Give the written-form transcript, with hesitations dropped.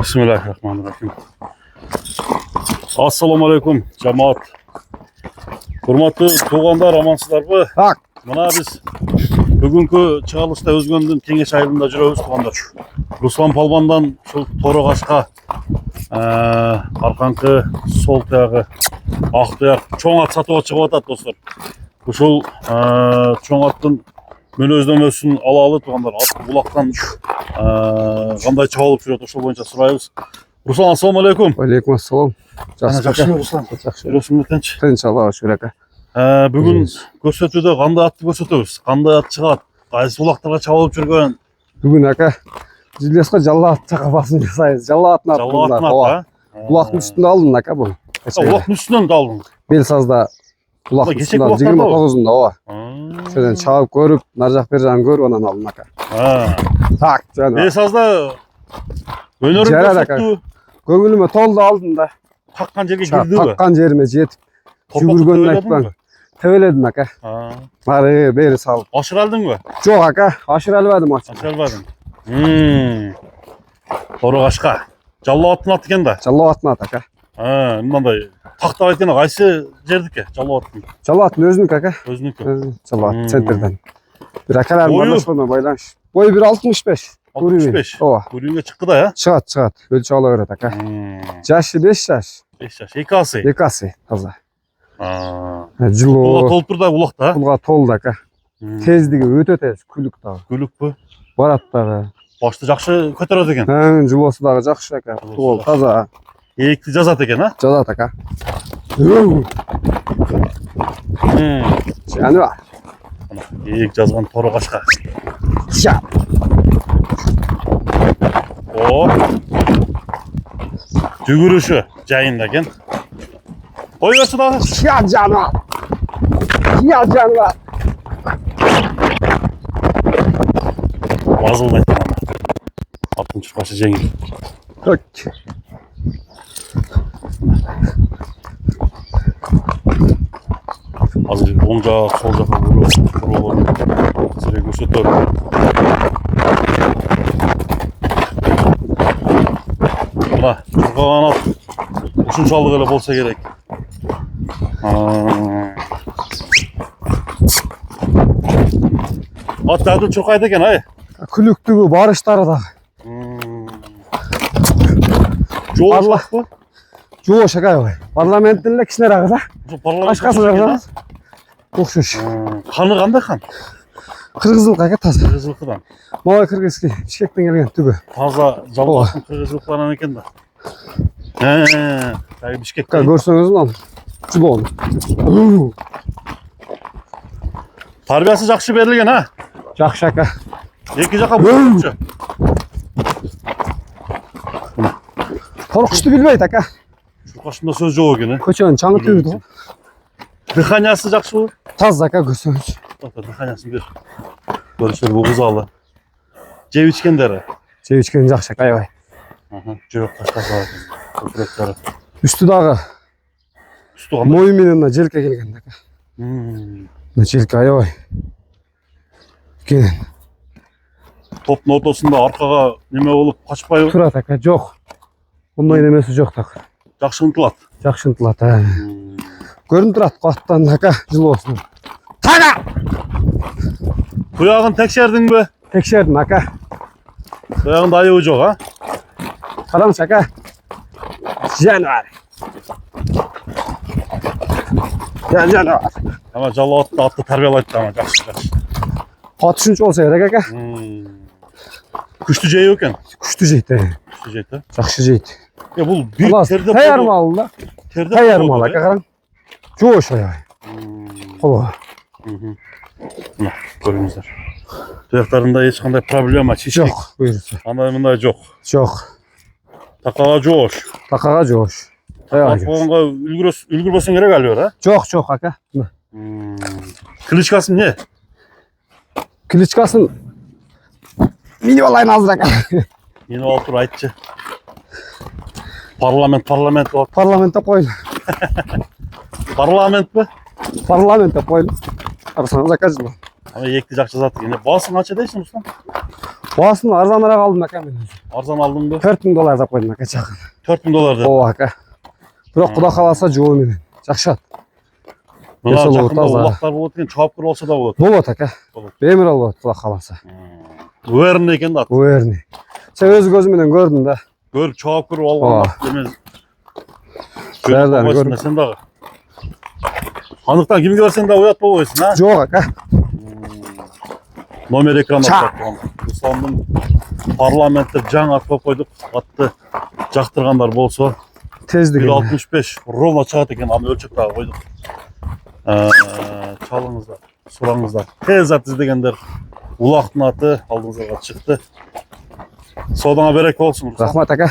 Bismillahirrahmanirrahim. Assalamu alaikum cemaat. Hurmatlı tuğanlar, amansızlarбы? Hak. Mına biz bugünkü çağılışta Özgöndün Kengeç ayılında жүрөбүz tuğanдар. Ruslan Palbandan şu Toro Kaşka, arkankı sol tayagı, ак tayag, çoğun at satıp çıkıp atat dostlar. Ушул çoğun attın мөлөздөмөсүн алалы туғандар. Ат булактан кандай чабылып жүрөт, ошол боюнча сурайбыз. Руслан, ассаламу алейкум. Алейкум ассалам. Жакшымы Руслан? Жакшы. Жүрөсүңбү тынч? Тынч, Аллага шүкүр ака. Бүгүн көрсөтүүдө кандай атты көрсөтөбүз? Кандай ат чыгат? Кайсы булактарга чабылып жүргөн? Бүгүн ака Жилеска жалла ат чакабасын жасайбыз. Жалла атын ат. Булактын үстүндө алдым ака бул. Булактын үстүнөн да алдың. Бел сазда булактын үстүндө 29-унда ооба. Шөдөн чабып көрүп, нар жак бер жагын көрүп анан алдым ака. Так, жана. Бел сазда өнөрүң көрсөттү. Көңүлүмө толду алдым да. Таккан жерге кирдиби? Таккан жериме жетип, жүгүргөнүн айтпаң. Тебеледим ака. Бары бери салып. Ашыра алдыңбы? Жок ака, ашыра албадым ачык. Ашыра албадың. Тoro Kaşka. Жалла аттын аты экен да. Жалла атын аты ака. Мындай тактап айтканда кайсы жердики жалла аттын? Жалла атын өзүнүкү ака. Өзүнүкү. Жалла ат центрден. Bir akalar байланышпай байланыш. Boyu 1.65. 65. Ооба. Көрүүгө чыкты да, я? Чыгат. Өлчөп ала берет ака. Жашы 5 жаш. 5 жаш. Эки асы. Эки асы таза. Пулга Жылуу. толуп тур да булакта. Пулга толду ака. Тездиги өтө тез, күлүк дагы. Күлүкпү? Барат дагы. Башты жакшы көтөрөт экен. Жылоосу дагы жакшы ака. Тол таза. Электи жазат экен, а? Жазат ака. Жаны бар. Элек жазган Toro Kaşka. Ша. О. Жүгүрүшү жайында экен. Койгочу дагы. Ша жаны бар. Я жаны бар. Базылдайт ана. Аттын чуркашы жеңил. Так. Азыр оң жак, сол жакка бурулуп, сире көрсөтөт. Мына чуркаган ат ушунчалык эле болсо керек. Ат дагы чуркайт экен, ай. Күлүктүгү, барыштары дагы. Жолбарбы? Жоош ака. Парламенттин эле кичинерээк да. Башкасы да. Окшош. Каны кандай кан? Кыргызылык ака таза. Кыргызылыкдан. Мола кыргызский Бишкектен келген түбү. Таза жалбактын кыргызылыкларынан экен да. Тагы Бишкекте. Көрсөңүз мына. Жубон. Тарбиясы жакшы берилген, а? Жакшы ака. Эки жакка бөлүнчү. Коркушту билбейт ака. Чуркашында сөз жок экен, Көчөнүн чаңы түбү. Дыханиясы жакшыбы? Таза ака көрсөңүз. Дыханиясын бер. Көрүшөр бугузалы. Жеп ичкендери. Жеп ичкен жакшы ака, аябай. Жүрөк таштаса көкүрөктөрү. Үстү дагы. Үстү кандай? Мойун менен желке келген ака. Мына желке аябай. Кенен. Топтун ортосунда аркага неме болуп качпайбы? Турат ака, жок. Ондай немеси жок так. Жакшы ынтылат. Жакшы ынтылат, көрүнүп турат каттан ака, жылоосун. Тага! Туягын текшердиңби? Текшердим ака. Туягында айыбы жок, а? Караңыз ака. Жаны бар. Жаны бар. Ама жалла атты тарбиялайт да, ама жакшы. Ат үчүнчү болсо керек ака. Күчтүү жейб экен. Күчтүү жейт. Күчтүү жейт, а? Жакшы жейт. Бул бир терде таярмал да. Таярмал ака, караң. Жоош аябай. Коло. Мына көрүңүздөр. Туяктарында эч кандай проблема, чечек. Жок, буюрса. Андай мындай жок. Жок. Такага жоош. Такага жоош. Такаганга үлгүрбөсөң керек албыр, а? Жок ака. Кличкасы эмне? Кличкасын минип алайын азыр ака. Мени алып тур, айтчы. Парламент болот. Парламентте койлу. Парламентпи? Парламентте койлу. Арсаңыз ака жылы. Ама экти жакшы жазат экен. Басың канча дейсиң Руслан? Boğasını arzanlara aldım aka ben. Arzan aldın mı? $4000 da koydum aka çakın. 4000 dolar. O aka. Bırak kuda kalasa joğu menen. Çakşat. Mına Mesela жақында отаз, улақтар болады екен, чауап кір болса да болады. Болады aka. Болады. Бемір болады kuda kalasa. Уверен екен да. Öğerni. Sen öz gözümden gördün de. Көріп чауап кіріп алған емес. Бәрден көріп. Sen дағы. Анықтан кімге берсең де оят болып ойсын, ha? Жоқ aka. Номер экранға Чак. тұрған. Русланның парламентті жаңа ат қойып қойдық. Атты жақтырғандар болса Tezdi. 1.65 ровно шығады екен, аны өлшеп тағы қойдық. Çalыңыздар, сұраңыздар. Тез ат іздегендер улақтың аты алдыңызға шықты. Саудаңа береке болсын. Rahmat aka.